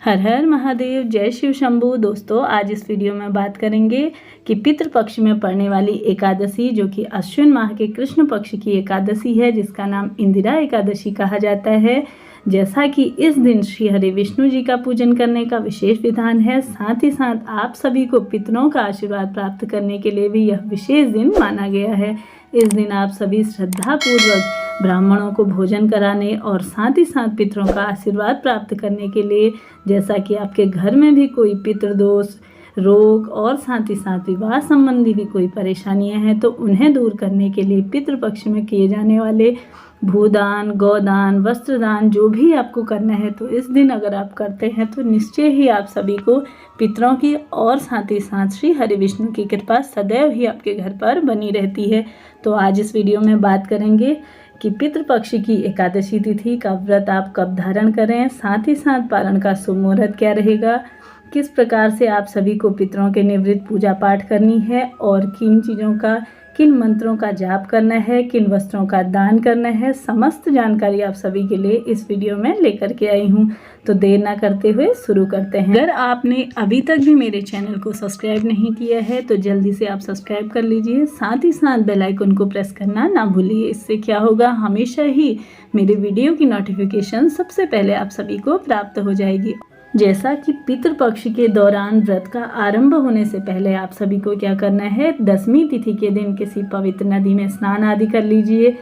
हर हर महादेव, जय शिव शंभू। दोस्तों, आज इस वीडियो में बात करेंगे कि पितृपक्ष में पड़ने वाली एकादशी, जो कि अश्विन माह के कृष्ण पक्ष की एकादशी है, जिसका नाम इंदिरा एकादशी कहा जाता है। जैसा कि इस दिन श्री हरि विष्णु जी का पूजन करने का विशेष विधान है, साथ ही साथ आप सभी को पितरों का आशीर्वाद प्राप्त करने के लिए भी यह विशेष दिन माना गया है। इस दिन आप सभी श्रद्धापूर्वक ब्राह्मणों को भोजन कराने और साथ ही साथ पितरों का आशीर्वाद प्राप्त करने के लिए, जैसा कि आपके घर में भी कोई पितृदोष, रोग और साथ ही साथ विवाह संबंधी भी कोई परेशानियां हैं, तो उन्हें दूर करने के लिए पितृपक्ष में किए जाने वाले भूदान, गौदान, वस्त्रदान जो भी आपको करना है, तो इस दिन अगर आप करते हैं तो निश्चय ही आप सभी को पितरों की और साथ ही साथ श्री हरि विष्णु की कृपा सदैव ही आपके घर पर बनी रहती है। तो आज इस वीडियो में बात करेंगे कि पितृपक्ष की एकादशी तिथि का व्रत आप कब धारण करें, साथ ही साथ पारण का शुभ मुहूर्त क्या रहेगा, किस प्रकार से आप सभी को पितरों के निवृत्त पूजा पाठ करनी है और किन चीज़ों का, किन मंत्रों का जाप करना है, किन वस्त्रों का दान करना है, समस्त जानकारी आप सभी के लिए इस वीडियो में लेकर के आई हूँ। तो देर ना करते हुए शुरू करते हैं। अगर आपने अभी तक भी मेरे चैनल को सब्सक्राइब नहीं किया है तो जल्दी से आप सब्सक्राइब कर लीजिए, साथ ही साथ बेल आइकन को प्रेस करना ना भूलिए। इससे क्या होगा, हमेशा ही मेरे वीडियो की नोटिफिकेशन सबसे पहले आप सभी को प्राप्त हो जाएगी। जैसा कि पितृपक्ष के दौरान व्रत का आरंभ होने से पहले आप सभी को क्या करना है, दसवीं तिथि के दिन किसी पवित्र नदी में स्नान आदि कर लीजिए।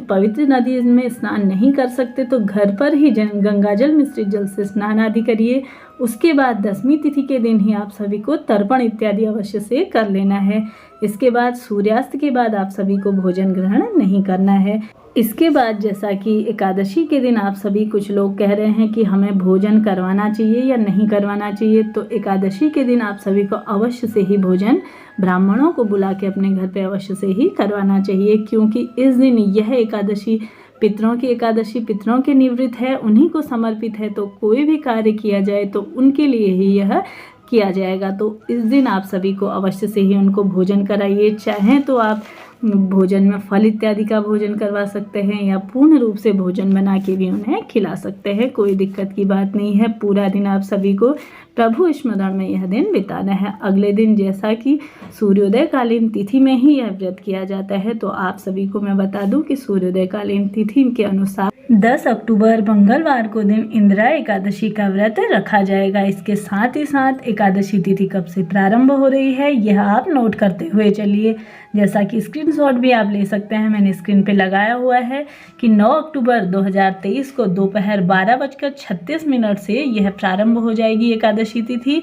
पवित्र नदी में स्नान नहीं कर सकते तो घर पर ही गंगाजल मिश्रित जल से स्नान आदि करिए। उसके बाद दसवीं तिथि के दिन ही आप सभी को तर्पण इत्यादि अवश्य से कर लेना है। इसके बाद सूर्यास्त के बाद आप सभी को भोजन ग्रहण नहीं करना है। इसके बाद जैसा कि एकादशी के दिन आप सभी, कुछ लोग कह रहे हैं कि हमें भोजन करवाना चाहिए या नहीं करवाना चाहिए, तो एकादशी के दिन आप सभी को अवश्य से ही भोजन ब्राह्मणों को बुला के अपने घर पे अवश्य से ही करवाना चाहिए, क्योंकि इस दिन यह एकादशी पितरों की एकादशी पितरों के निवृत्त है, उन्हीं को समर्पित है। तो कोई भी कार्य किया जाए तो उनके लिए ही यह किया जाएगा। तो इस दिन आप सभी को अवश्य से ही उनको भोजन कराइए। चाहें तो आप भोजन में फल इत्यादि का भोजन करवा सकते हैं या पूर्ण रूप से भोजन बना के भी उन्हें खिला सकते हैं, कोई दिक्कत की बात नहीं है। पूरा दिन आप सभी को प्रभु स्मरण में यह दिन बिताना है। अगले दिन जैसा कि सूर्योदय कालीन तिथि में ही यह व्रत किया जाता है, तो आप सभी को मैं बता दूं कि सूर्योदय कालीन तिथि के अनुसार 10 अक्टूबर मंगलवार को दिन इंदिरा एकादशी का व्रत रखा जाएगा। इसके साथ ही साथ एकादशी तिथि कब से प्रारंभ हो रही है यह आप नोट करते हुए चलिए। जैसा कि स्क्रीनशॉट भी आप ले सकते हैं, मैंने स्क्रीन पे लगाया हुआ है कि 9 अक्टूबर 2023 को दोपहर 12:36 से यह प्रारंभ हो जाएगी एकादशी तिथि,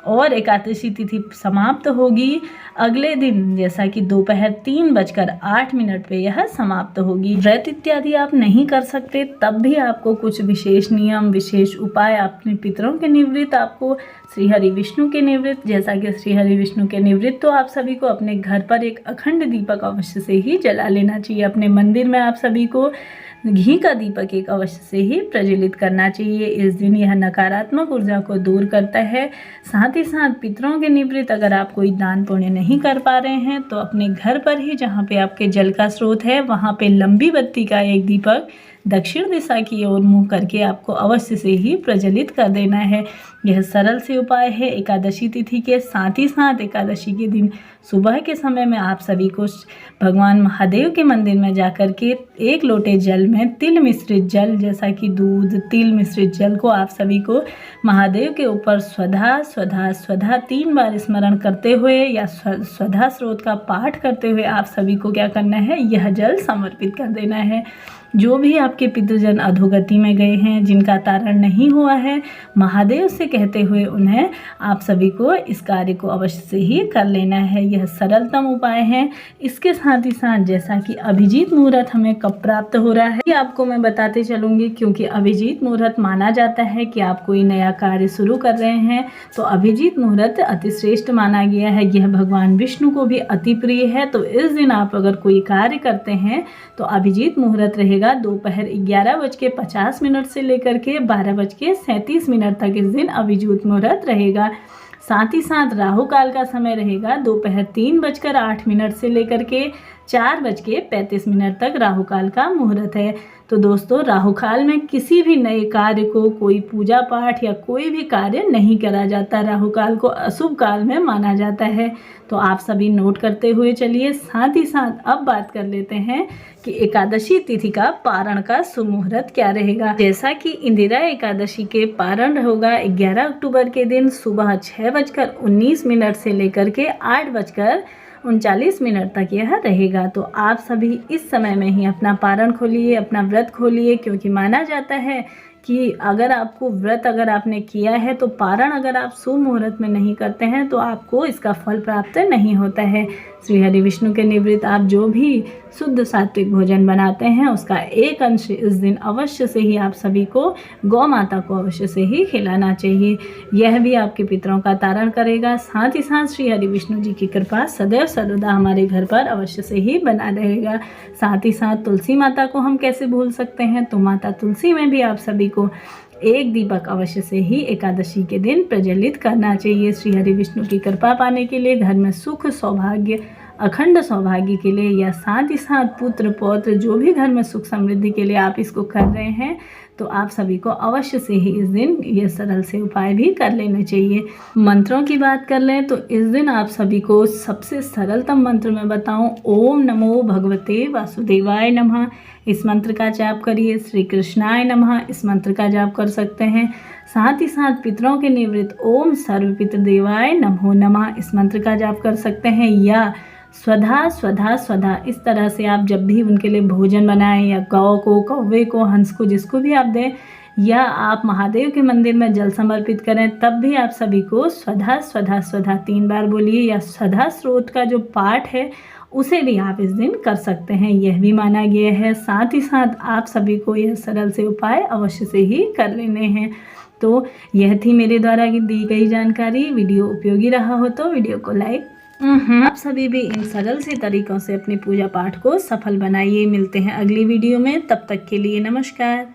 और एकादशी तिथि समाप्त होगी अगले दिन जैसा कि दोपहर 3:08 पे यह समाप्त होगी। व्रत इत्यादि आप नहीं कर सकते तब भी आपको कुछ विशेष नियम, विशेष उपाय, अपने पितरों के निवृत्त, आपको श्री हरि विष्णु के निवृत्त, जैसा कि श्री हरि विष्णु के निवृत्त, तो आप सभी को अपने घर पर एक अखंड दीपक अवश्य से ही जला लेना चाहिए। अपने मंदिर में आप सभी को घी का दीपक एक अवश्य से ही प्रज्वलित करना चाहिए। इस दिन यह नकारात्मक ऊर्जा को दूर करता है। साथ ही साथ पितरों के निवृत्त अगर आप कोई दान पुण्य नहीं कर पा रहे हैं तो अपने घर पर ही, जहाँ पे आपके जल का स्रोत है, वहाँ पे लंबी बत्ती का एक दीपक दक्षिण दिशा की ओर मुंह करके आपको अवश्य से ही प्रज्वलित कर देना है। यह सरल से उपाय है एकादशी तिथि के। साथ ही साथ एकादशी के दिन सुबह के समय में आप सभी को भगवान महादेव के मंदिर में जाकर के एक लोटे जल में तिल मिश्रित जल, जैसा कि दूध तिल मिश्रित जल को आप सभी को महादेव के ऊपर स्वधा स्वधा स्वधा 3 बार स्मरण करते हुए या स्वधा स्रोत का पाठ करते हुए आप सभी को क्या करना है, यह जल समर्पित कर देना है। जो भी आपके पितृजन अधोगति में गए हैं, जिनका तारण नहीं हुआ है, महादेव से कहते हुए उन्हें आप सभी को इस कार्य को अवश्य से ही कर लेना है। यह सरलतम उपाय है। इसके साथ ही साथ जैसा कि अभिजीत मुहूर्त हमें कब प्राप्त हो रहा है ये आपको मैं बताते चलूँगी, क्योंकि अभिजीत मुहूर्त माना जाता है कि आप कोई नया कार्य शुरू कर रहे हैं तो अभिजीत मुहूर्त अति श्रेष्ठ माना गया है। यह भगवान विष्णु को भी अति प्रिय है। तो इस दिन आप अगर कोई कार्य करते हैं तो अभिजीत मुहूर्त रहेगा दोपहर 11:50 से लेकर के 12:37 तक इस दिन अभिजीत मुहूर्त रहेगा। साथ ही साथ राहु काल का समय रहेगा दोपहर 3:08 से लेकर के 4:35 तक राहु काल का मुहूर्त है। तो दोस्तों, राहु काल में किसी भी नए कार्य को, कोई पूजा पाठ या कोई भी कार्य नहीं करा जाता। राहु काल को अशुभ काल में माना जाता है। तो आप सभी नोट करते हुए चलिए। साथ ही साथ अब बात कर लेते हैं कि एकादशी तिथि का पारण का सुमुहूर्त क्या रहेगा। जैसा कि इंदिरा एकादशी के पारण होगा 11 अक्टूबर के दिन सुबह 6:19 से लेकर के 8:39 तक यह रहेगा। तो आप सभी इस समय में ही अपना पारण खोलिए, अपना व्रत खोलिए, क्योंकि माना जाता है कि अगर आपको व्रत अगर आपने किया है तो पारण अगर आप शुभ मुहूर्त में नहीं करते हैं तो आपको इसका फल प्राप्त नहीं होता है। श्री हरि विष्णु के निवृत्त आप जो भी शुद्ध सात्विक भोजन बनाते हैं उसका एक अंश इस दिन अवश्य से ही आप सभी को गौ माता को अवश्य से ही खिलाना चाहिए। यह भी आपके पितरों का तारण करेगा। साथ ही साथ श्री हरि विष्णु जी की कृपा सदैव सर्वदा हमारे घर पर अवश्य से ही बना रहेगा। साथ ही साथ तुलसी माता को हम कैसे भूल सकते हैं। तो माता तुलसी में भी आप सभी को एक दीपक अवश्य से ही एकादशी के दिन प्रज्वलित करना चाहिए। श्री हरि विष्णु की कृपा पाने के लिए, घर में सुख सौभाग्य अखंड सौभाग्य के लिए, या साथ ही साथ पुत्र पौत्र जो भी घर में सुख समृद्धि के लिए आप इसको कर रहे हैं, तो आप सभी को अवश्य से ही इस दिन ये सरल से उपाय भी कर लेने चाहिए। मंत्रों की बात कर लें तो इस दिन आप सभी को सबसे सरलतम मंत्र मैं बताऊं, ओम नमो भगवते वासुदेवाय नमः, इस मंत्र का जाप करिए। श्री कृष्णाय नमः, इस मंत्र का जाप कर सकते हैं। साथ ही साथ पितरों के निवृत्त ओम सर्व पितृदेवाय नमो नमः, इस मंत्र का जाप कर सकते हैं। या स्वधा स्वधा स्वधा, इस तरह से आप जब भी उनके लिए भोजन बनाएं, या गौ को, कौवे को, हंस को, जिसको भी आप दें, या आप महादेव के मंदिर में जल समर्पित करें, तब भी आप सभी को स्वधा स्वधा स्वधा 3 बार बोलिए। या स्वधा स्रोत का जो पाठ है उसे भी आप इस दिन कर सकते हैं, यह भी माना गया है। साथ ही साथ आप सभी को यह सरल से उपाय अवश्य से ही कर लेने हैं। तो यह थी मेरे द्वारा दी गई जानकारी। वीडियो उपयोगी रहा हो तो वीडियो को लाइक। आप सभी भी इन सरल से तरीकों से अपनी पूजा पाठ को सफल बनाइए। मिलते हैं अगली वीडियो में, तब तक के लिए नमस्कार।